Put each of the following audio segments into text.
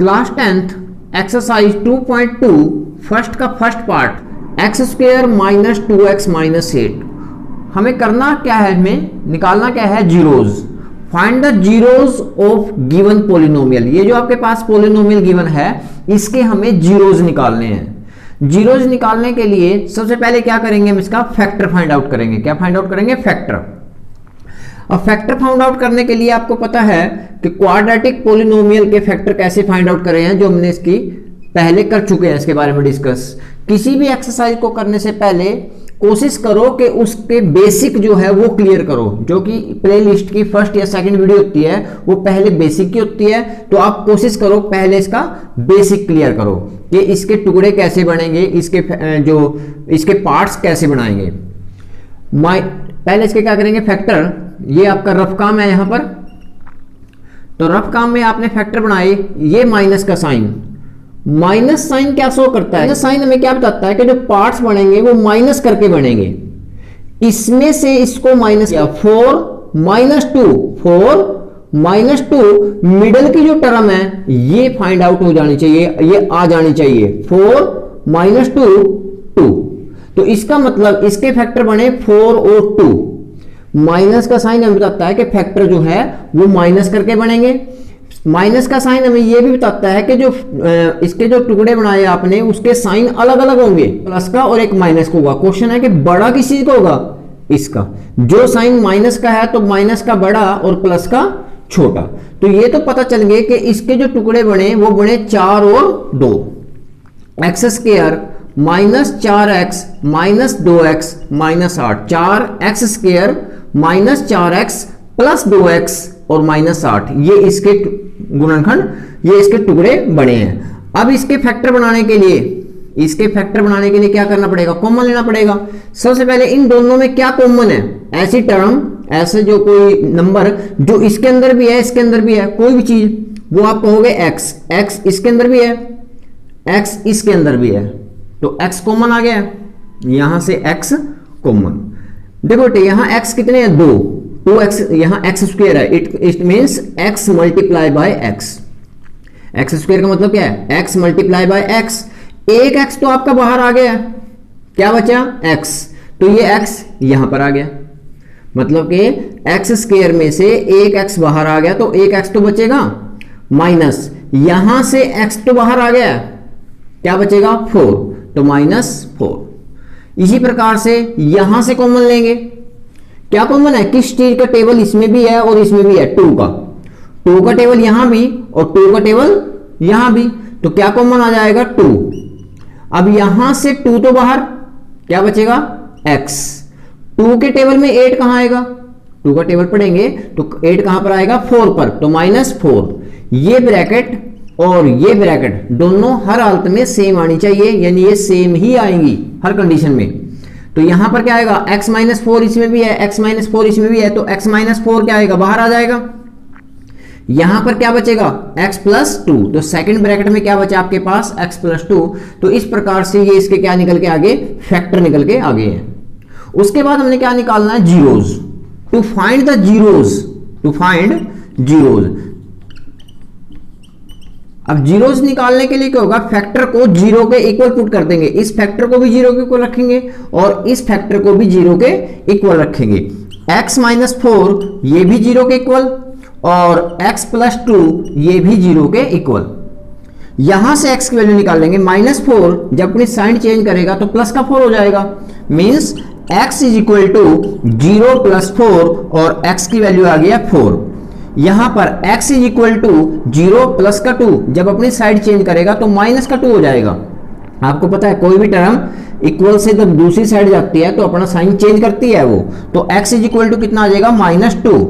Class 10th exercise 2.2 first का first part x square minus 2x minus 8। हमें करना क्या है, हमें निकालना क्या है, zeros. Find the zeros of given polynomial. ये जो आपके पास पोलिनोमियल गिवन है इसके हमें जीरोज निकालने हैं। जीरोज निकालने के लिए सबसे पहले क्या करेंगे, हम इसका फैक्टर फाइंड आउट करेंगे। क्या फाइंड आउट करेंगे, फैक्टर। अब फैक्टर फाइंड आउट करने के लिए आपको पता है कि क्वाड्रेटिक पोलिनोमियल के फैक्टर कैसे फाइंड आउट करे हैं, जो हमने इसकी पहले कर चुके हैं, इसके बारे में डिस्कस। किसी भी एक्सरसाइज को करने से पहले कोशिश करो कि उसके बेसिक जो है वो क्लियर करो। जो कि प्लेलिस्ट की फर्स्ट या सेकंड वीडियो होती है वो पहले बेसिक की होती है, तो आप कोशिश करो पहले इसका बेसिक क्लियर करो कि इसके टुकड़े कैसे बनेंगे, इसके पार्ट्स कैसे बनाएंगे। पहले इसके क्या करेंगे, फैक्टर। ये आपका रफ काम है यहां पर, तो रफ काम में आपने फैक्टर बनाए। ये माइनस का साइन, माइनस साइन क्या शो करता है, साइन हमें क्या बताता है कि जो पार्ट्स बनेंगे वो माइनस करके बनेंगे। इसमें से इसको माइनस किया, 4 माइनस 2, 4 माइनस 2, मिडल की जो टर्म है ये फाइंड आउट हो जानी चाहिए, ये आ जानी चाहिए। 4 माइनस 2, 2। तो इसका मतलब इसके फैक्टर बने 4 और 2। माइनस का साइन हमें बताता है कि फैक्टर जो है वो माइनस करके बनेंगे। माइनस का साइन हमें ये भी बताता है कि जो इसके जो टुकड़े बनाए आपने उसके साइन अलग अलग होंगे, प्लस का और एक माइनस का होगा। क्वेश्चन है कि बड़ा किस चीज का होगा, इसका। जो साइन माइनस का है तो माइनस का बड़ा और प्लस का छोटा। तो ये तो पता चल गए कि इसके जो टुकड़े बने वो बने 4 और 2। X square minus 4x minus 2x minus 8, 4x square minus 4x plus 2x और माइनस 8, ये इसके गुणनखंड, ये इसके टुकड़े बने हैं। अब इसके फैक्टर बनाने के लिए क्या करना पड़ेगा, कॉमन लेना पड़ेगा। सबसे पहले इन दोनों में क्या कॉमन है, ऐसी टर्म, ऐसे जो कोई नंबर जो इसके अंदर भी है इसके अंदर भी है, कोई भी चीज, वो आप कहोगे x, x इसके अंदर भी है, x इसके अंदर भी है, तो x कॉमन आ गया, यहां से x कॉमन। देखो बेटे यहां x कितने हैं, 2x, यहां x स्क्वायर है, it means x multiply by x। x square का मतलब क्या है, x मल्टीप्लाई बाय x। एक x तो आपका बाहर आ गया, क्या बचा, x, तो ये x यहां पर आ गया। मतलब कि x स्क्वायर में से एक x बाहर आ गया तो एक x तो बचेगा, माइनस यहां से x तो बाहर आ गया, क्या बचेगा, 4, तो माइनस 4। इसी प्रकार से यहां से कॉमन लेंगे। क्या कॉमन है, किस चीज का टेबल इसमें भी है और इसमें भी है, 2 का टेबल यहां भी और 2 का टेबल यहां भी, तो क्या कॉमन आ जाएगा, 2। अब यहां से 2 तो बाहर, क्या बचेगा, x। 2 के टेबल में 8 कहां आएगा, 2 का टेबल पढ़ेंगे तो 8 कहां पर आएगा, 4 पर, तो माइनस 4। ये ब्रैकेट और ये ब्रैकेट दोनों हर हालत में सेम आनी चाहिए, यानी ये सेम ही आएंगी हर कंडीशन में। तो यहां पर क्या आएगा, x माइनस 4 इसमें भी है, x माइनस 4 इसमें भी है, तो x माइनस 4 क्या आएगा, बाहर आ जाएगा। यहां पर क्या बचेगा, x प्लस 2, तो सेकंड ब्रैकेट में क्या बचा आपके पास, x प्लस 2। तो इस प्रकार से ये इसके क्या निकल के आगे, फैक्टर निकल के आगे हैं। उसके बाद हमने क्या निकालना है, zeros. To find the zeros. अब जीरोज निकालने के लिए क्या होगा, फैक्टर को 0 के इक्वल पुट कर देंगे। इस फैक्टर को भी 0 के इक्वल रखेंगे और इस फैक्टर को भी 0 के इक्वल रखेंगे। x माइनस 4 ये भी 0 के इक्वल और x प्लस 2 ये भी 0 के इक्वल। यहां से x की वैल्यू निकाल लेंगे, माइनस 4 जब अपनी साइन चेंज करेगा तो प्लस का 4 हो जाएगा, means x is equal to 0 plus 4 और x की वैल्यू आ गया 4। यहां पर x is equal to 0 plus का 2 जब अपनी साइड चेंज करेगा तो माइनस का 2 हो जाएगा। आपको पता है कोई भी टर्म इक्वल से जब दूसरी साइड जाती है तो अपना साइन चेंज करती है वो, तो x इज इक्वल टू कितना आ जाएगा, minus 2।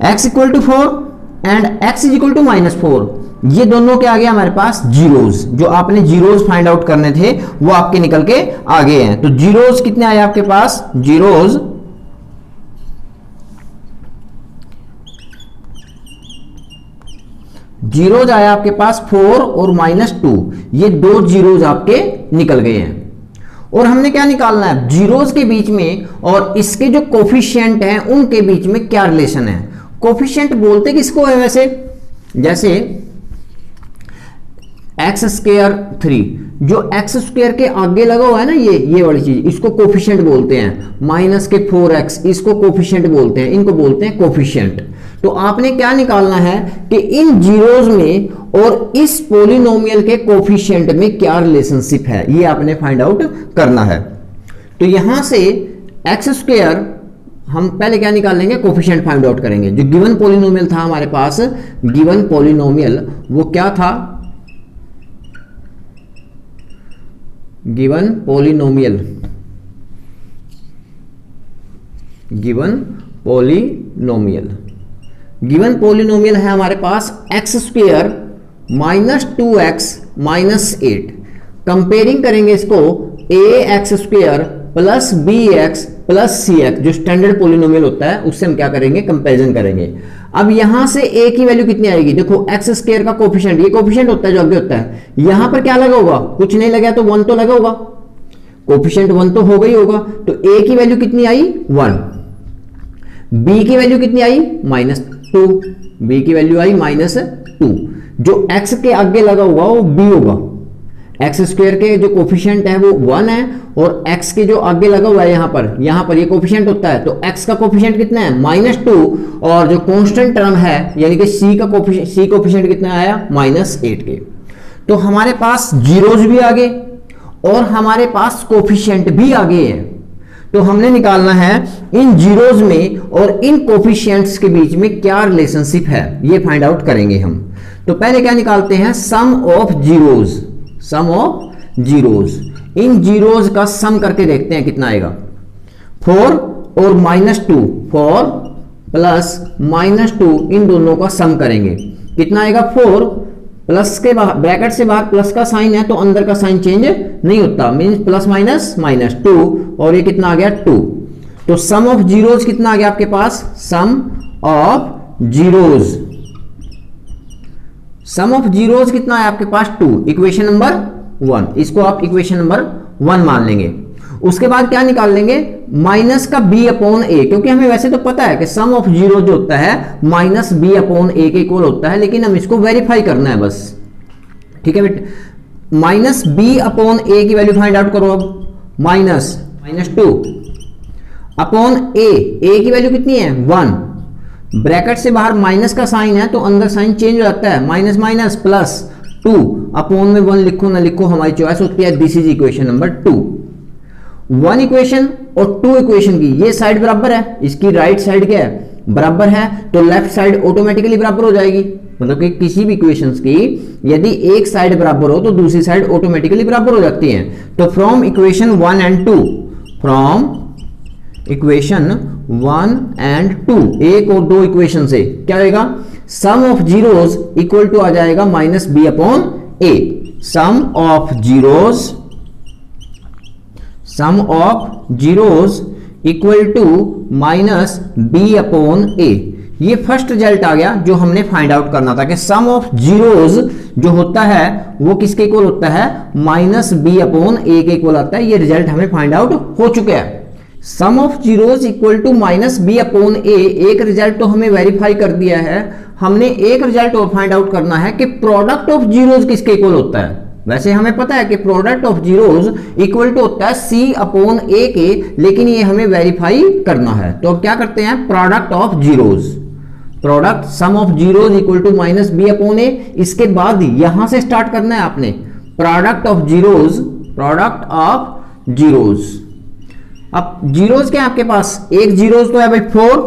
x equal to 4 and x is equal to minus 4, ये दोनों के आगे हमारे पास जीरोज, जो आपने जीरोज फाइंड आउट करने थे वो आपके निकल के आगे हैं। तो जीरोज कितने आए आपके पास, जीरोज आया आपके पास 4 और माइनस 2, ये 2 जीरोज आपके निकल गए हैं। और हमने क्या निकालना है, जीरोज के बीच में और इसके जो कोफिशिएंट हैं उनके बीच में क्या रिलेशन है। कोफिशिएंट बोलते किसको है वैसे, जैसे एक्स स्क्वायर 3, जो एक्स स्क्वायर के आगे लगा हुआ है ना ये वाली चीज, इसको कोफिशिएंट बोलते हैं। माइनस के 4x, इसको कोफिशिएंट बोलते हैं, इनको बोलते हैं कोफिशिएंट। तो आपने क्या निकालना है कि इन जीरोज में और इस पॉलिनोमियल के कोफिशिएंट में क्या रिलेशनशिप है, ये आपने फाइंड आउट करना है। तो यहां से एक्स स्क्वायर हम पहले क्या निकाल लेंगे, कोफिशिएंट फाइंड आउट करेंगे। जो गिवन पॉलिनोमियल था हमारे पास, गिवन पॉलिनोमियल वो क्या था, given polynomial, given polynomial, given polynomial है हमारे पास x square minus 2x minus 8। Comparing करेंगे इसको a x square plus b x plus c x, जो स्टैंडर्ड पॉलिनोमियल होता है उससे हम क्या करेंगे, कंपैरिजन करेंगे। अब यहां से a की वैल्यू कितनी आएगी, देखो एक्स स्क्वायर का कोफिशिएंट, ये कोफिशिएंट होता है जो आगे होता है, यहां पर क्या लगा होगा, कुछ नहीं लगा तो 1 तो लगा होगा, कोफिशिएंट 1 तो हो गई होगा। तो a की वैल्यू कितनी आई 1, b की वैल्यू कितनी आई -2, b की वैल्यू आई -2। जो x के आगे लगा हुआ वो b होगा, एक्स स्क्वायर के जो कोफिशिएंट है वो 1 है और x के जो आगे लगा हुआ है यहां पर ये कोफिशिएंट होता है, तो x का कोफिशिएंट कितना है -2, और जो कांस्टेंट टर्म है यानी कि c कोफिशिएंट कितना आया -8 के। तो हमारे पास जीरोज भी आ गए और हमारे पास कोफिशिएंट भी आ गए हैं। तो हमने निकालना है इन जीरोज में और इन कोफिशिएंट्स के बीच में क्या रिलेशनशिप है, ये फाइंड आउट करेंगे हम। तो पहले क्या निकालते हैं, sum of zeros, sum of zeros, इन जीरोज का सम करके देखते हैं कितना आएगा। 4 और -2, 4 प्लस -2, इन दोनों का सम करेंगे कितना आएगा, 4 प्लस के बाहर ब्रैकेट से बाहर प्लस का साइन है तो अंदर का साइन चेंज नहीं होता, मींस प्लस माइनस -2, और ये कितना आ गया 2। तो सम ऑफ जीरोज कितना आ गया आपके पास, sum of zeros, sum of zeros कितना है आपके पास 2, इक्वेशन नंबर 1, इसको आप इक्वेशन नंबर 1 मान लेंगे। उसके बाद क्या निकाल लेंगे, माइनस का b अपॉन a, क्योंकि हमें वैसे तो पता है कि सम ऑफ जीरो जो होता है -b अपॉन a के इक्वल होता है, लेकिन हम इसको वेरीफाई करना है बस, ठीक है बेटा। -b अपॉन a की वैल्यू फाइंड आउट करो, अब -2 अपॉन a की वैल्यू कितनी है 1, ब्रैकेट से बाहर माइनस का साइन है तो अंदर साइन चेंज हो जाता है, माइनस माइनस प्लस 2, अपॉन में 1 लिखो ना लिखो हमारी चॉइस होती है, this is equation number 2। 1 equation और 2 इक्वेशन की ये साइड बराबर है, इसकी राइट साइड क्या है बराबर है, तो लेफ्ट साइड ऑटोमेटिकली बराबर हो जाएगी। मतलब कि किसी भी इक्वेशंस की यदि एक साइड बराबर हो तो दूसरी साइड ऑटोमेटिकली बराबर हो जाती है। तो from equation 1 and 2, from equation 1 and 2, एक और 2 इक्वेशन से क्या होगा, sum of zeros equal to आ जाएगा -b upon a, sum of zeros equal to -b upon a। ये फर्स्ट रिजल्ट आ गया जो हमने फाइंड आउट करना था कि सम ऑफ जीरोज जो होता है वो किसके इक्वल होता है, -b अपॉन a के इक्वल आता है। ये रिजल्ट हमें फाइंड आउट हो चुका है। Sum of zeros equal to -b upon a, एक रिजल्ट तो हमें वेरीफाई कर दिया है, हमने एक रिजल्ट और फाइंड आउट करना है कि प्रोडक्ट ऑफ जीरोज किसके इक्वल होता है। वैसे हमें पता है कि product of zeros equal to होता है c अपॉन a के, लेकिन ये हमें वेरीफाई करना है। तो अब क्या करते हैं, product of zeros, product sum of zeros equal to -b upon a। इसके बाद यहां से स्टार्ट करना है आपने, product of zeros, product of zeros. अब जीरोज क्या है आपके पास, एक जीरोज तो है भाई 4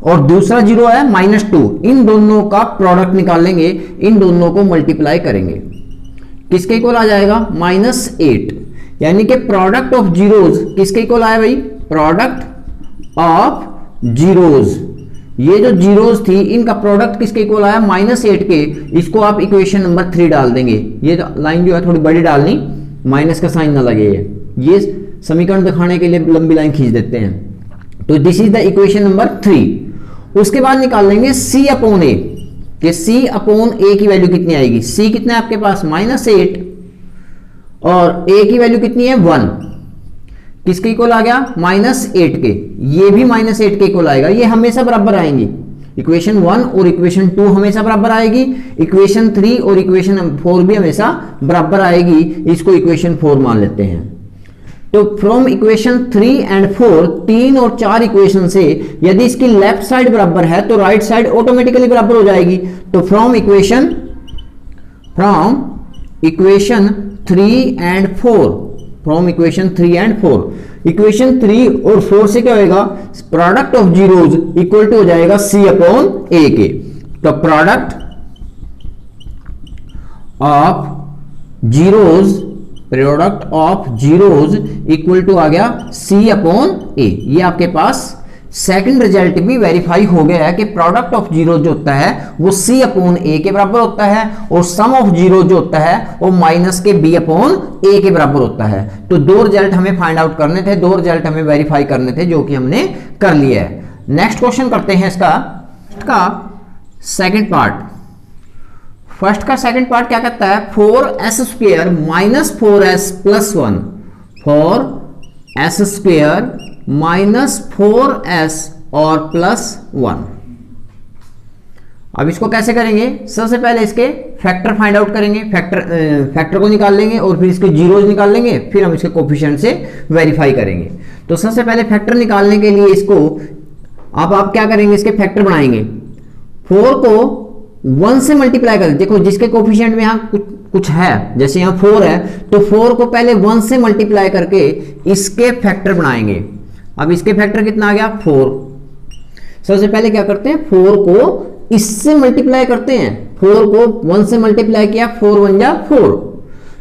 और दूसरा जीरो है -2, इन दोनों का प्रोडक्ट निकाल लेंगे, इन दोनों को मल्टीप्लाई करेंगे, किसके इक्वल आ जाएगा -8, यानी कि प्रोडक्ट ऑफ जीरोज किसके इक्वल आया भाई, प्रोडक्ट ऑफ जीरोज। ये जो जीरोज थी इनका प्रोडक्ट किसके इक्वल आया -8 के, इसको आप इक्वेशन नंबर 3 डाल देंगे। ये लाइन जो है थोड़ी बड़ी डालनी, माइनस का साइन ना लगे, ये समीकरण दिखाने के लिए लंबी लाइन खींच देते हैं। तो this is the equation number 3। उसके बाद निकाल लेंगे c अपॉन a, कि c अपॉन a की वैल्यू कितनी आएगी, c कितना है आपके पास -8 और a की वैल्यू कितनी है 1, किसके इक्वल आ गया -8 के, ये भी -8 के इक्वल आएगा, ये हमेशा बराबर आएंगी। इक्वेशन 1 और इक्वेशन 2 हमेशा बराबर आएगी, इक्वेशन 3 और इक्वेशन 4 भी हमेशा बराबर आएगी, इसको इक्वेशन 4 मान लेते हैं। तो फ्रॉम इक्वेशन 3 एंड 4, 3 और 4 इक्वेशन से यदि इसकी लेफ्ट साइड बराबर है तो राइट साइड ऑटोमेटिकली बराबर हो जाएगी। तो from equation 3 and 4, from equation 3 and 4, equation 3 और 4 से क्या होगा, product of zeros equal to हो जाएगा C अपॉन A के। तो product of zeros equal to आ गया C अपॉन A। ये आपके पास सेकंड रिजल्ट भी वेरीफाई हो गया है कि प्रोडक्ट ऑफ जीरो जो होता है वो C अपॉन A के बराबर होता है, और सम ऑफ जीरो जो होता है वो माइनस के B अपॉन A के बराबर होता है। तो दो रिजल्ट हमें फाइंड आउट करने थे, दो रिजल्ट हमें वेरीफाई करने थे, जो कि हमने कर लिया है। नेक्स्ट क्वेश्चन करते हैं इसका सेकंड पार्ट। फर्स्ट का सेकंड पार्ट क्या कहता है, 4s square minus 4s plus 1, 4s square minus 4s और प्लस 1। अब इसको कैसे करेंगे, सबसे पहले इसके फैक्टर फाइंड आउट करेंगे, फैक्टर को निकाल लेंगे और फिर इसके जीरोज निकाल लेंगे, फिर हम इसके कोफिशिएंट से वेरीफाई करेंगे। तो सबसे पहले फैक्टर निकालने के लिए इसको आप क्या करेंगे, इसके फैक्टर बनाएंगे। 4 को 1 से मल्टीप्लाई करें, देखो जिसके कोफिशिएंट में यहाँ कुछ है, जैसे यहाँ 4 है तो 4 को पहले 1 से मल्टीप्लाई करके इसके फैक्टर बनाएंगे। अब इसके फैक्टर कितना आ गया, 4। सबसे पहले क्या करते हैं, 4 को इससे मल्टीप्लाई करते हैं, 4 को 1 से मल्टीप्लाई किया, 4 1 जा 4।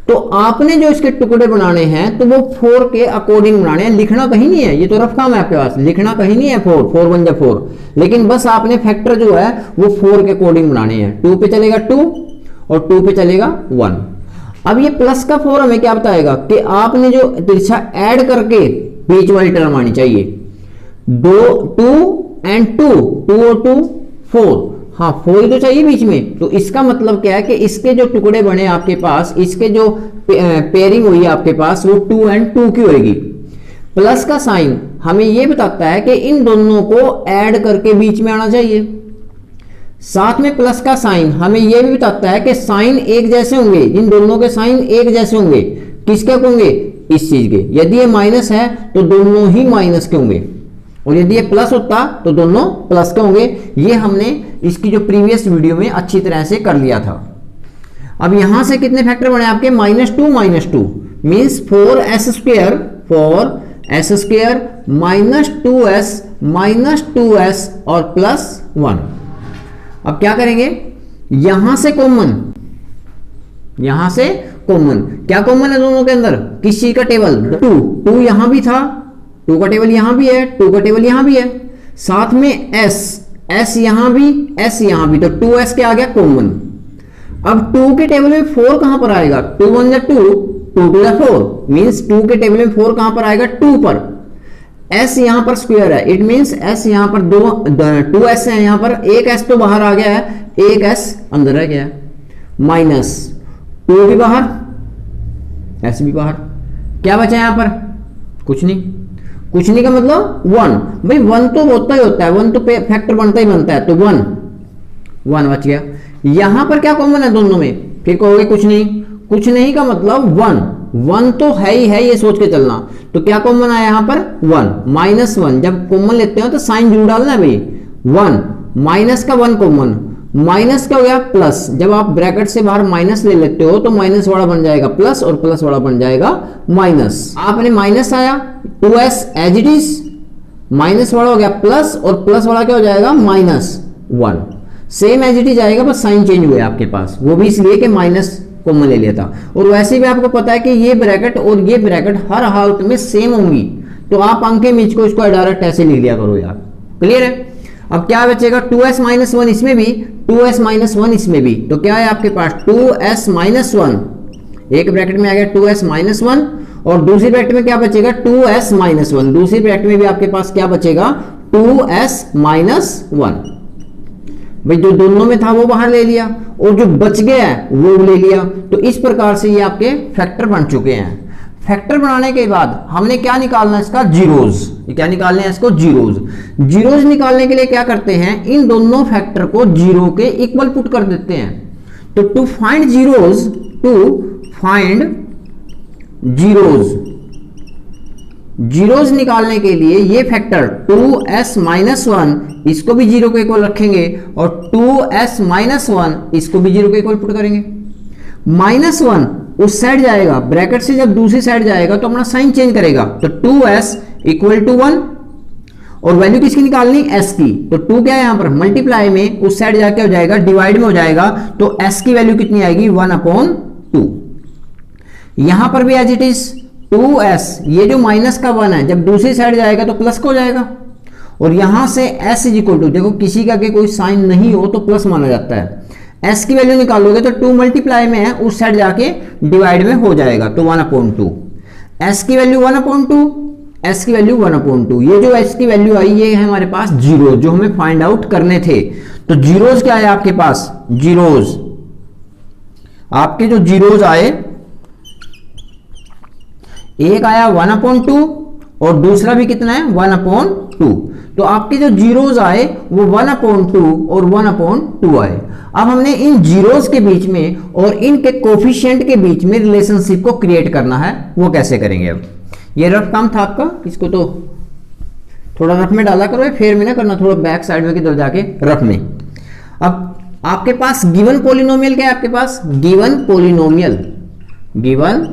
तो आपने जो इसके टुकड़े बनाने हैं तो वो 4 के अकॉर्डिंग बनाने हैं, लिखना कहीं नहीं है, ये तो रफ काम है आपके पास, लिखना कहीं नहीं है 4 1 जा 4, लेकिन बस आपने फैक्टर जो है वो 4 के अकॉर्डिंग बनाने हैं। 2 पे चलेगा 2 और 2 पे चलेगा 1। अब ये प्लस का 4 हमें क्या बताएगा कि आपने जो तिरछा ऐड करके बीच वाली टर्म आनी चाहिए, 2 एंड 2 और 2 4, हाँ 4 ही तो चाहिए बीच में। तो इसका मतलब क्या है कि इसके जो टुकड़े बने आपके पास, इसके जो पेयरिंग हुई है आपके पास, वो 2 एंड 2 की होगी। प्लस का साइन हमें ये बताता है कि इन दोनों को ऐड करके बीच में आना चाहिए। साथ में प्लस का साइन हमें यह भी बताता है कि साइन एक जैसे होंगे, इन दोनों के साइन एक जैसे होंगे, किसके होंगे, इस चीज के। यदि ये माइनस है तो दोनों ही माइनस के होंगे, और यदि ये प्लस होता तो दोनों प्लस के होंगे। ये हमने इसकी जो प्रीवियस वीडियो में अच्छी तरह से कर लिया था। अब यहां से कितने फैक्टर बने आपके, -2 मीन्स 4s स्क्वायर -2s और प्लस 1। अब क्या करेंगे, यहां से कॉमन क्या कॉमन है दोनों के अंदर, किस चीज का टेबल, 2 यहां भी था, 2 का टेबल यहां भी है, 2 का टेबल यहां भी है, साथ में s यहां भी, s यहां भी, तो 2s के आ गया कॉमन। अब 2 के टेबल में 4 कहां पर आएगा, 2 1 जा 2, 2 2 जा 4, मींस 2 के टेबल में 4 कहां पर आएगा, 2 पर। s यहां पर स्क्वायर है, इट मींस s यहां पर 2s है, यहां पर एक s तो बाहर आ गया है, एक s अंदर रह गया, माइनस 2 भी बाहर, s भी बाहर, क्या बचा यहां पर, कुछ नहीं का मतलब 1। भाई 1 तो होता ही होता है, 1 तो फैक्टर बनता ही बनता है, तो 1 बच गया। यहां पर क्या कॉमन है दोनों में, फिर कहोगे कुछ नहीं का मतलब 1 तो है ही है, ये सोच के चलना। तो क्या कॉमन आया यहां पर, 1 -1, जब कॉमन लेते हो तो साइन जरूर डालना है भाई, 1 माइनस का 1 कॉमन, माइनस क्या हो गया प्लस, जब आप ब्रैकेट से बाहर माइनस ले लेते हो तो माइनस वाला बन जाएगा प्लस और प्लस वाला बन जाएगा माइनस। आपने माइनस आया 2s as it is, minus वाला हो गया प्लस और प्लस वाला क्या हो जाएगा -1, सेम एज इट इज आएगा, बस साइन चेंज हुआ आपके पास, वो भी इसलिए कि माइनस कॉमन ले लिया था। और वैसे भी आपको पता है कि ये ब्रैकेट और ये ब्रैकेट हर हालत में सेम होंगी, तो आप अंक के मीच को इसको डायरेक्ट ऐसे लिख लिया करो यार, क्लियर है। अब क्या बचेगा, 2s - 1 इसमें भी, 2s - 1 इसमें भी, तो क्या है आपके पास 2s - 1, एक ब्रैकेट में आ गया 2s - 1 और दूसरी ब्रैकेट में क्या बचेगा 2s - 1, दूसरी ब्रैकेट में भी आपके पास क्या बचेगा 2s - 1। भाई जो दोनों में था वो बाहर ले लिया और जो बच गया है वो ले लिया। तो इस प्रकार से ये आपके फैक्टर बन चुके हैं। फैक्टर बनाने के बाद हमने क्या निकालना है इसका, जीरोज। क्या निकालने हैं इसको, जीरोज। जीरोज निकालने के लिए क्या करते हैं, इन दोनों फैक्टर को जीरो के इक्वल पुट कर देते हैं। तो टू फाइंड जीरोज, जीरोज निकालने के लिए ये फैक्टर 2s-1 इसको भी जीरो के इक्वल रखेंगे और 2s-1 इसको भी जीरो के इक्वल पुट करेंगे। -1 उस साइड जाएगा, ब्रैकेट से जब दूसरी साइड जाएगा तो अपना साइन चेंज करेगा, तो 2s = 1 और वैल्यू किसकी निकालनी, s की। तो 2 क्या है यहां पर, मल्टीप्लाई में उस साइड जाके हो जाएगा, डिवाइड में हो जाएगा, तो s की वैल्यू कितनी आएगी, 1/2। यहां पर भी एज इट इज 2s, ये जो माइनस का 1 है जब दूसरी साइड जाएगा तो प्लस को जाएगा, और यहां से s = देखो किसी का के कोई साइन नहीं हो तो प्लस माना जाता है। s की वैल्यू निकालोगे तो 2 मल्टीप्लाई में है, उस साइड जाके डिवाइड में हो जाएगा, तो 1/2। s की वैल्यू 1/2, s की वैल्यू 1/2। ये जो s की वैल्यू आई ये है हमारे पास जीरो, जो हमें फाइंड आउट करने थे। तो जीरोज क्या है आपके पास, जीरोज आपके जो जीरोज आए, एक आया 1/2 और दूसरा भी कितना है 1/2। तो आपके जो जीरोज आए वो 1/2 और 1/2 आए। अब हमने इन जीरोज के बीच में और इनके कोफिशिएंट के बीच में रिलेशनशिप को क्रिएट करना है, वो कैसे करेंगे। अब ये रफ काम था आपका, इसको तो थोड़ा रफ में डाला करो, फेर में ना करना, थोड़ा बैक साइड में किधर जाके रफ में। अब आपके पास गिवन पॉलिनोमियल क्या है, आपके पास given polynomial, given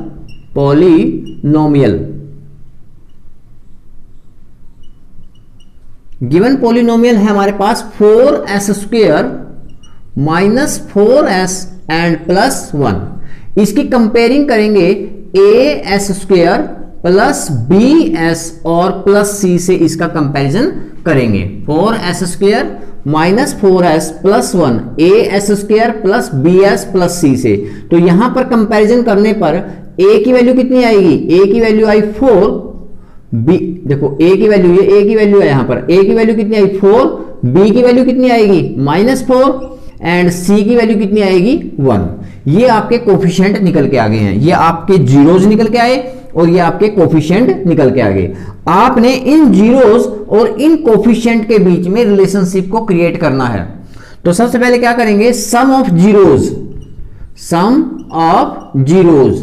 polynomial, given polynomial है हमारे पास 4s² - 4s एंड +1। इसकी कंपेयरिंग करेंगे as² + bs और +c से, इसका कंपैरिजन करेंगे। 4s² - 4s +1 as² + bs + c से। तो यहां पर कंपैरिजन करने पर a की वैल्यू कितनी आएगी, a की वैल्यू आई 4, b देखो a की वैल्यू, ये a की वैल्यू है, यहां पर a की वैल्यू कितनी आई 4, b की वैल्यू कितनी आएगी -4 एंड c की वैल्यू कितनी आएगी 1। ये आपके कोफिशिएंट निकल के आ गए हैं, ये आपके जीरोज निकल के आए और ये आपके कोफिशिएंट निकल के आ गए। आपने इन जीरोज और इन कोफिशिएंट के बीच में रिलेशनशिप को क्रिएट करना है। तो सबसे पहले क्या करेंगे, sum of zeros, sum of zeros,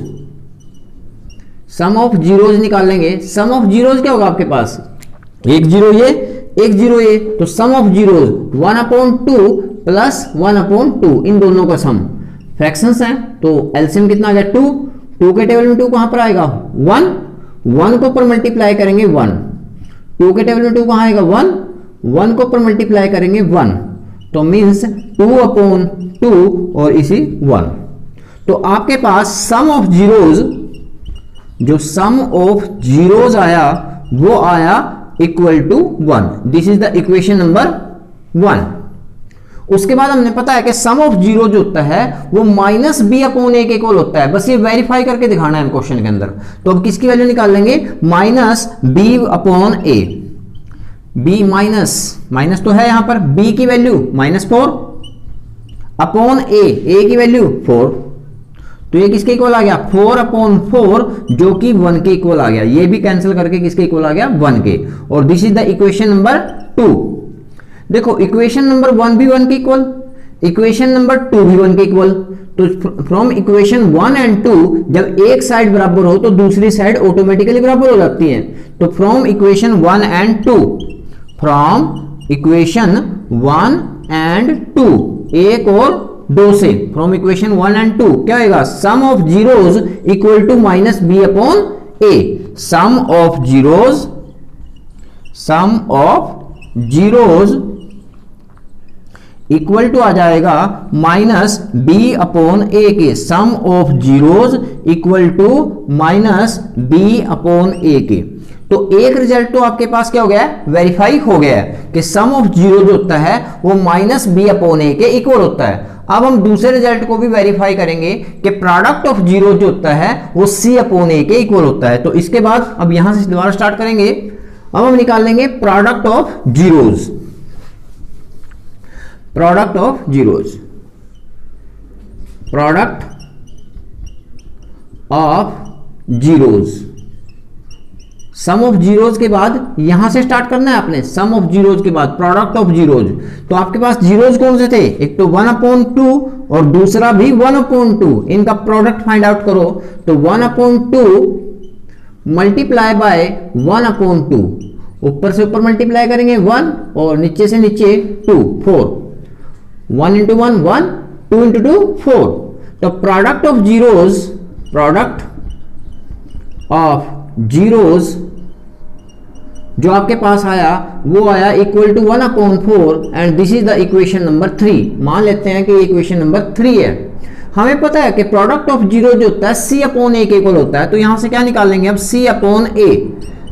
sum of zeros निकालेंगे। सम ऑफ जीरोज क्या होगा आपके पास, एक जीरो ये, एक जीरो ये, तो सम ऑफ जीरोज 1/2 + 1/2, इन दोनों का सम। फ्रैक्शंस हैं तो एलसीएम कितना आ गया 2, 2 के टेबल में 2 कहां पर आएगा 1, 1 को ऊपर मल्टीप्लाई करेंगे 1, 2 के टेबल में 2 कहां आएगा 1, 1 को ऊपर मल्टीप्लाई करेंगे 1, तो मीन्स 2/2 और इसी 1। तो आपके पास सम ऑफ जीरोज, जो सम ऑफ जीरोज आया वो आया =1। This is the equation number 1। उसके बाद हमने पता है कि सम ऑफ जीरो जो होता है वो -b/a के इक्वल होता है। बस ये वेरीफाई करके दिखाना है क्वेश्चन के अंदर। तो अब किसकी वैल्यू निकाल लेंगे, -b/a, b माइनस तो है यहां पर, b की वैल्यू -4 अपॉन a की वैल्यू 4, तो ये किसके इक्वल आ गया 4/4, जो कि 1 के इक्वल आ गया। ये भी कैंसिल करके किसके इक्वल आ गया 1 के। और this is the equation number 2। देखो इक्वेशन नंबर 1 भी 1 के इक्वल, इक्वेशन नंबर 2 भी 1 के इक्वल। तो फ्रॉम इक्वेशन 1 एंड 2 जब एक साइड बराबर हो तो दूसरी साइड ऑटोमेटिकली बराबर हो जाती है। तो from equation 1 and 2, from equation 1 and 2, एक और 2 से, फ्रॉम इक्वेशन 1 एंड 2 क्या होगा, sum of zeros equal to -b/a। Sum of zeros, sum of zeros equal to आ जाएगा -b/a के। Sum of zeros equal to -b/a के। तो एक रिजल्ट तो आपके पास क्या हो गया, वेरीफाई हो गया है कि सम ऑफ जीरो जो होता है वो -b/a के इक्वल होता है। अब हम दूसरे रिजल्ट को भी वेरीफाई करेंगे कि प्रोडक्ट ऑफ जीरो जो होता है वो c/a के इक्वल होता है। तो इसके बाद अब यहां से दोबारा स्टार्ट करेंगे। अब हम निकाल लेंगे product of zeros, product of zeros, product of zeros. Sum of zeros के बाद यहां से स्टार्ट करना है आपने, सम ऑफ जीरोज के बाद प्रोडक्ट ऑफ जीरोज। तो आपके पास जीरोज कौन से थे, एक तो 1/2 और दूसरा भी 1/2, इनका प्रोडक्ट फाइंड आउट करो। तो 1/2 मल्टीप्लाई बाय 1/2, ऊपर से ऊपर मल्टीप्लाई करेंगे 1 और नीचे से नीचे 2, 4, 1 into 1 1, 2 into 2 4। तो product of zeros, product of zeros जो आपके पास आया वो आया equal to 1/4 and this is the equation number 3। मान लेते हैं कि इक्वेशन नंबर 3 है। हमें पता है कि प्रोडक्ट ऑफ जीरो जो होता है C/A के इक्वल होता है। तो यहां से क्या निकालेंगे अब, C/A।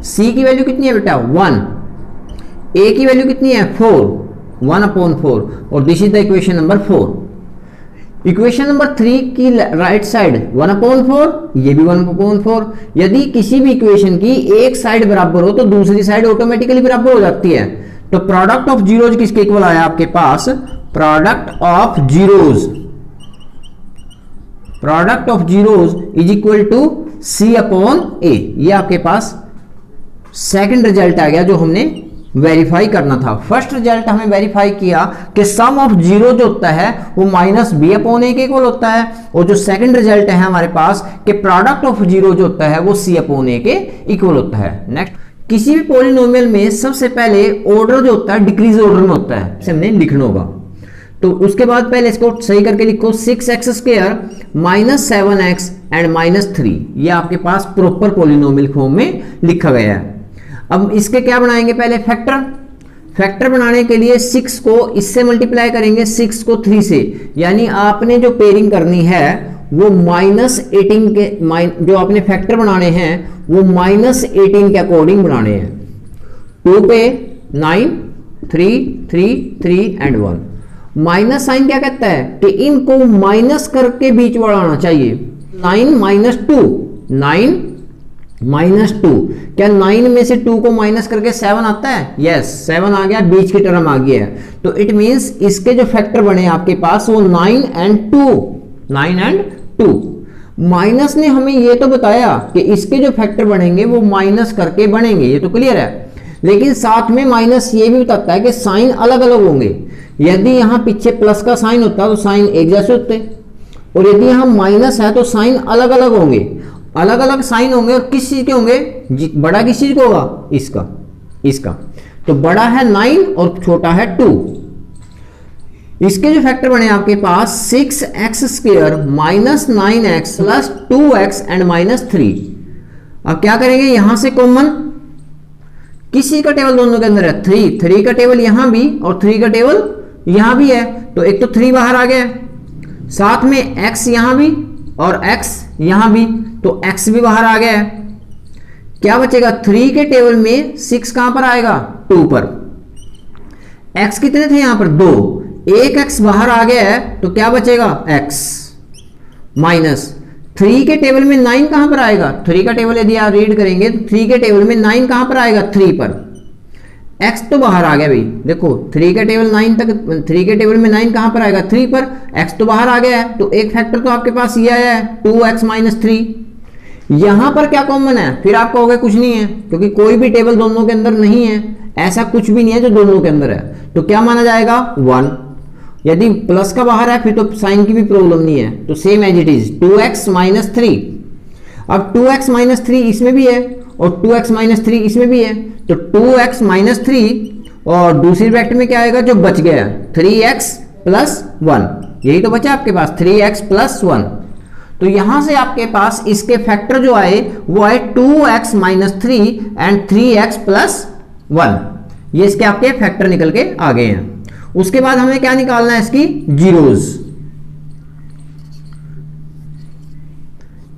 C की वैल्यू कितनी है बेटा 1, A की वैल्यू कितनी है 4, 1/4 और this is the equation number 4। Equation number 3 की राइट साइड 1/4, ये भी 1/4। यदि किसी भी इक्वेशन की एक साइड बराबर हो तो दूसरी साइड ऑटोमेटिकली बराबर हो जाती है। तो प्रोडक्ट ऑफ जीरोज किसके इक्वल आया आपके पास, product of zeros, product of zeros is equal to C/A। ये आपके पास सेकंड रिजल्ट आ गया जो हमने वेरीफाई करना था। फर्स्ट रिजल्ट हमें वेरीफाई किया कि सम ऑफ जीरो जो होता है वो -B/A के इक्वल होता है, और जो सेकंड रिजल्ट है हमारे पास कि प्रोडक्ट ऑफ जीरो जो होता है वो C/A के इक्वल होता है। नेक्स्ट, किसी भी पॉलिनोमियल में सबसे पहले ऑर्डर जो होता है डिक्रीज ऑर्डर में होता है, इसे हमने लिखना होगा। तो उसके बाद पहले इसको सही करके लिखो, 6x² - 7x एंड -3। ये आपके पास प्रॉपर पॉलिनोमियल फॉर्म में लिखा गया है। अब इसके क्या बनाएंगे, पहले फैक्टर। फैक्टर बनाने के लिए 6 को इससे मल्टीप्लाई करेंगे, 6 को 3 से, यानी आपने जो पेयरिंग करनी है वो -18 के, जो आपने फैक्टर बनाने हैं वो -18 के अकॉर्डिंग बनाने हैं। 2 पे 9, 3, 3, 3 एंड 1। माइनस साइन क्या कहता है कि इनको माइनस करके बीच वाला आना चाहिए। 9 - 2, 9 - 2, क्या 9 में से 2 को माइनस करके 7 आता है? यस, 7 आ गया, बीच की टर्म आ गया है। तो इट मींस इसके जो फैक्टर बने आपके पास वो 9 and 2, 9 and 2। माइनस ने हमें ये तो बताया कि इसके जो फैक्टर बनेंगे वो माइनस करके बनेंगे, ये तो क्लियर है। लेकिन साथ में माइनस ये भी बताता है कि साइन अलग अलग होंगे। यदि यहां पीछे प्लस का साइन होता तो साइन एक जैसे होते, और यदि यहां माइनस है तो साइन अलग अलग होंगे, अलग अलग साइन होंगे। और किस चीज के होंगे, बड़ा किस चीज का होगा, इसका, इसका। तो बड़ा है 9 और छोटा है 2। इसके जो फैक्टर बने आपके पास 6x² - 9x + 2x एंड -3। अब क्या करेंगे, यहां से कॉमन, किस चीज का टेबल दोनों के अंदर है, 3 का टेबल यहां भी और 3 का टेबल यहां भी है। तो एक तो 3 बाहर आ गया, साथ में x यहां भी और x यहां भी, तो x भी बाहर आ गया है। क्या बचेगा, 3 के टेबल में 6 कहां पर आएगा, 2 पर। x कितने थे यहां पर, 2, एक x बाहर आ गया है, तो क्या बचेगा x माइनस 3 के टेबल में 9 कहां पर आएगा, 3 का टेबल यदि आप रीड करेंगे तो 3 के टेबल में 9 कहां पर आएगा, 3 पर। x तो बाहर आ गया भाई, देखो 3 के टेबल 9 तक, 3 के टेबल में 9 कहां पर आएगा, 3 पर। x तो बाहर आ गया है, तो एक फैक्टर तो आपके पास ये आया है 2x - 3। यहां पर क्या कॉमन है, फिर आप कहोगे कुछ नहीं है, क्योंकि कोई भी टेबल दोनों के अंदर नहीं है, ऐसा कुछ भी नहीं है जो दोनों के अंदर है। तो क्या माना जाएगा, 1। यदि प्लस का बाहर है फिर तो साइन की भी प्रॉब्लम नहीं है, तो same as it is 2x - 3। अब 2x - 3 इसमें भी है और 2x - 3 इसमें भी है, तो 2x - 3 और दूसरी ब्रैकेट में क्या आएगा जो बच गया, 3x + 1। यही तो बचा आपके पास, 3x + 1। तो यहां से आपके पास इसके फैक्टर जो आए वो आए 2x - 3 एंड 3x + 1। ये इसके आपके फैक्टर निकल के आ गए हैं। उसके बाद हमें क्या निकालना है, इसकी जीरोज।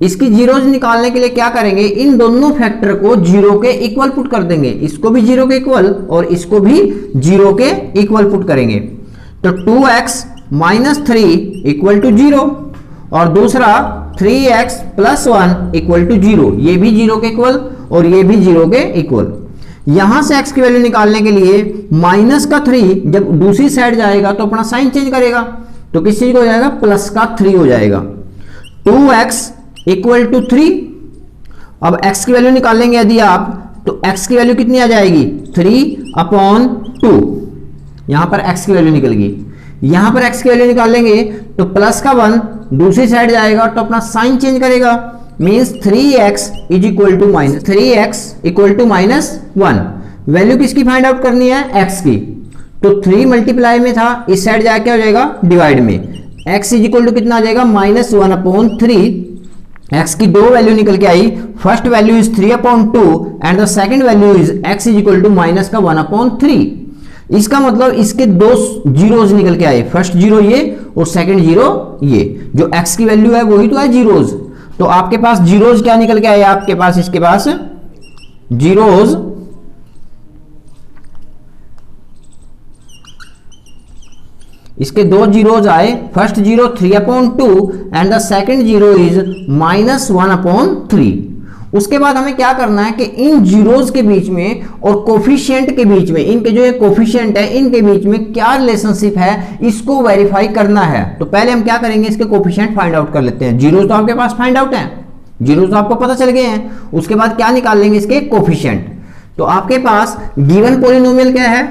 इसकी जीरोज निकालने के लिए क्या करेंगे, इन दोनों फैक्टर को 0 के इक्वल पुट कर देंगे, इसको भी 0 के इक्वल और इसको भी 0 के इक्वल पुट करेंगे। तो 2x - 3 = 0 और दूसरा 3x + 1 = 0, ये भी 0 के इक्वल और ये भी 0 के इक्वल। यहां से x की वैल्यू निकालने के लिए -3 जब दूसरी साइड जाएगा तो अपना साइन चेंज करेगा, तो किस चीज हो जाएगा, +3 हो जाएगा। 2x = 3 अब x की वैल्यू निकालेंगे यदि आप, तो x की वैल्यू कितनी आ जाएगी 3/2। यहां पर x की वैल्यू निकल गई। यहां पर x की वैल्यू निकालेंगे तो प्लस का 1 दूसरी साइड जाएगा तो अपना साइन चेंज करेगा, means 3x equal to -1। Value किसकी फाइंड आउट करनी है, x की। तो 3 मल्टीप्लाई में था, इस साइड जाके क्या हो जाएगा डिवाइड में। x इक्वल टू कितना आ जाएगा -1/3। x की दो वैल्यू निकल के आई, first value is 3/2 and the second value is x equal to -1/3। इसका मतलब इसके दो जीरोज निकल के आए, फर्स्ट जीरो ये और सेकंड जीरो ये। जो x की वैल्यू है वही तो है जीरोज। तो आपके पास जीरोज क्या निकल के आए, आपके पास इसके पास जीरोज इसके दो जीरोज आए, first zero 3/2 and the second zero is -1/3। उसके बाद हमें क्या करना है कि इन जीरोज के बीच में और कोफिशिएंट के बीच में, इनके जो कोफिशिएंट है इनके बीच में क्या रिलेशनशिप है इसको वेरीफाई करना है। तो पहले हम क्या करेंगे, इसके कोफिशिएंट फाइंड आउट कर लेते हैं। जीरोज तो आपके पास फाइंड आउट है, जीरोज तो आपको पता चल गए हैं। उसके बाद क्या निकाल लेंगे, इसके कोफिशिएंट। तो आपके पास गिवन पॉलिनोमियल क्या है,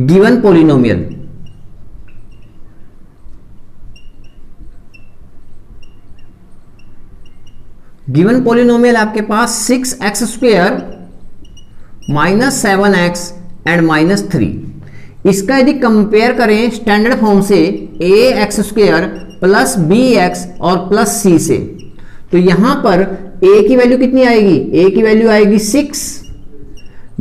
गिवन पॉलिनोमियल गिवन पॉलिनोमियल आपके पास 6x² -7x एंड -3। इसका यदि कंपेयर करें स्टैंडर्ड फॉर्म से ax² प्लस bx और प्लस c से, तो यहां पर a की वैल्यू कितनी आएगी, a की वैल्यू आएगी 6,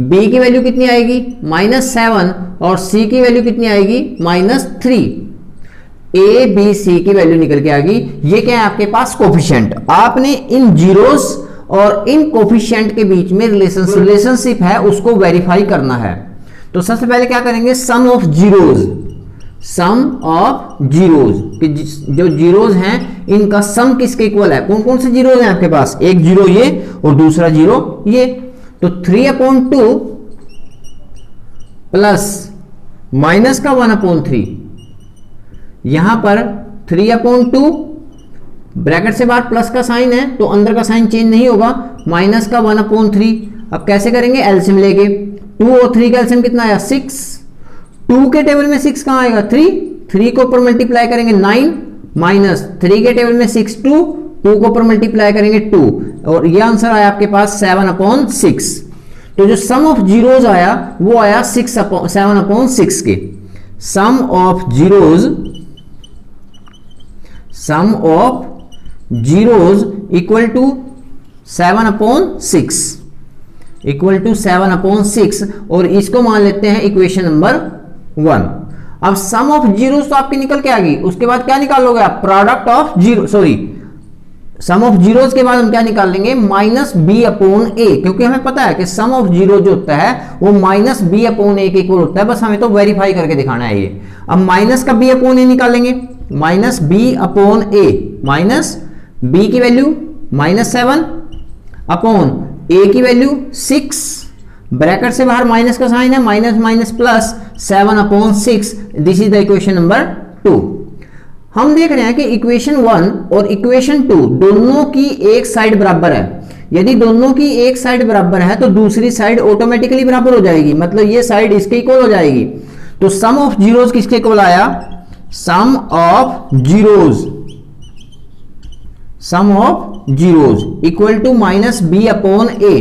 b की वैल्यू कितनी आएगी -7 और c की वैल्यू कितनी आएगी -3। ए बी सी की वैल्यू निकल के आ गई। ये क्या है आपके पास कोफिशिएंट। आपने इन जीरोस और इन कोफिशिएंट के बीच में रिलेशनशिप है उसको वेरीफाई करना है। तो सबसे पहले क्या करेंगे, सम ऑफ जीरोज कि जो जीरोज हैं इनका सम किसके इक्वल है। कौन कौन से जीरोज हैं आपके पास, एक जीरो ये और दूसरा जीरो ये। तो 3/2 प्लस माइनस का 1/3, यहां पर 3/2 ब्रैकेट से बाहर प्लस का साइन है तो अंदर का साइन चेंज नहीं होगा, माइनस का 1/3। अब कैसे करेंगे, एलसीएम लेके। 2 और 3 का एलसीएम कितना आया 6। 2 के टेबल में 6 कहां आएगा 3 को ऊपर मल्टीप्लाई करेंगे 9 माइनस 3 के टेबल में 6 2 को ऊपर मल्टीप्लाई करेंगे 2 और ये आंसर आया आपके पास 7/6। तो जो सम ऑफ जीरोज आया वो आया 7/6 के। Sum of zeros equal to 7/6 और इसको मान लेते हैं इक्वेशन नंबर 1। अब सम ऑफ जीरोज तो आपकी निकल के आ गई, उसके बाद क्या निकालोगे आप, product of zero, sum of zeros के बाद हम क्या निकाल लेंगे -b/a, क्योंकि हमें पता है कि सम ऑफ जीरो जो होता है वो -b/a के इक्वल होता है, बस हमें तो वेरीफाई करके दिखाना है ये। अब माइनस का b/a निकालेंगे, -b/a माइनस b की वैल्यू -7 अपॉन a की वैल्यू 6, ब्रैकेट से बाहर माइनस का साइन है, minus minus plus 7/6। This is the equation number 2। हम देख रहे हैं कि इक्वेशन 1 और इक्वेशन 2 दोनों की एक साइड बराबर है। यदि दोनों की एक साइड बराबर है तो दूसरी साइड ऑटोमेटिकली बराबर हो जाएगी, मतलब ये साइड इसके इक्वल हो जाएगी। तो सम ऑफ जीरोज किसके इक्वल आया, sum of zeros equal to -b/a।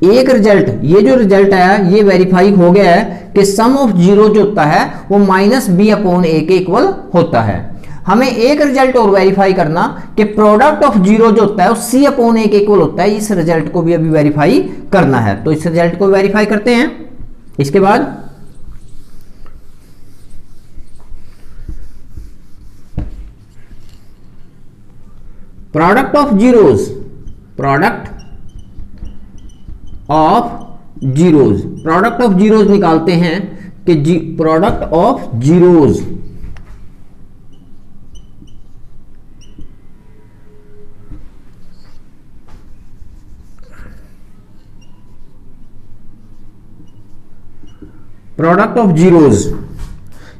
एक रिजल्ट, ये जो रिजल्ट आया ये वेरीफाई हो गया है कि सम ऑफ जीरो जो होता है वो -b/a के इक्वल होता है। हमें एक रिजल्ट और वेरीफाई करना कि प्रोडक्ट ऑफ जीरो जो होता है वो c/a के इक्वल होता है। इस रिजल्ट को भी अभी वेरीफाई करना है, तो इस रिजल्ट को वेरीफाई करते हैं। इसके बाद प्रोडक्ट ऑफ जीरोज निकालते हैं कि प्रोडक्ट ऑफ जीरोज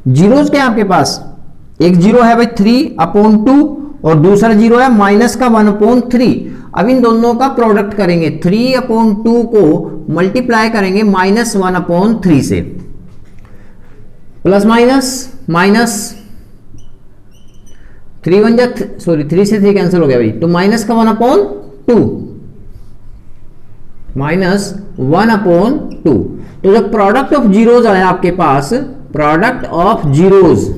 जीरोज क्या है आपके पास, एक जीरो है भाई 3/2 और दूसरा जीरो है -1/3। अब इन दोनों का प्रोडक्ट करेंगे, 3/2 को मल्टीप्लाई करेंगे -1/3 से, प्लस माइनस माइनस 3 से 3 कैंसिल हो गया भाई, तो माइनस का 1/2 -1/2। तो जब प्रोडक्ट ऑफ जीरोज आया आपके पास, प्रोडक्ट ऑफ जीरोज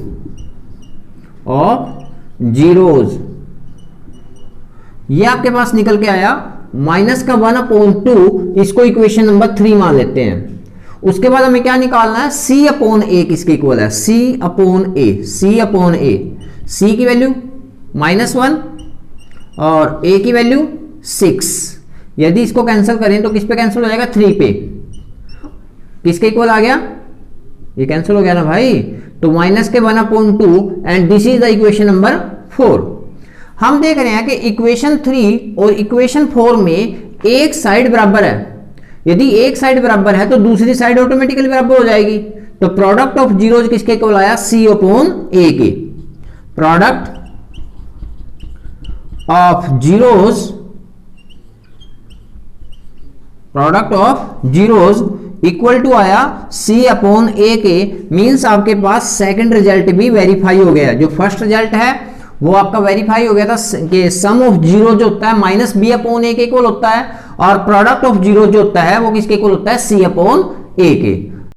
ये आपके पास निकल के आया माइनस का 1/2, इसको इक्वेशन नंबर 3 मान लेते हैं। उसके बाद हमें क्या निकालना है, C/A किसके इक्वल है, C/A C की वैल्यू -1 और A की वैल्यू 6। यदि इसको कैंसिल करें तो किस पे कैंसिल हो जाएगा, 3 पे। किसके इक्वल आ गया, ये कैंसिल हो गया ना भाई, तो माइनस के 1/2 and this is the equation number 4। हम देख रहे हैं कि इक्वेशन 3 और इक्वेशन 4 में एक साइड बराबर है। यदि एक साइड बराबर है तो दूसरी साइड ऑटोमेटिकली बराबर हो जाएगी। तो प्रोडक्ट ऑफ जीरोज किसके इक्वल आया, C/A के। Product of zeros equal to आया C/A के। मींस आपके पास सेकंड रिजल्ट भी वेरीफाई हो गया। जो फर्स्ट रिजल्ट है वो आपका वेरीफाई हो गया था कि सम ऑफ जीरो जो होता है -B/A के इक्वल होता है, और प्रोडक्ट ऑफ जीरो जो होता है वो किसके इक्वल होता है, C/A के।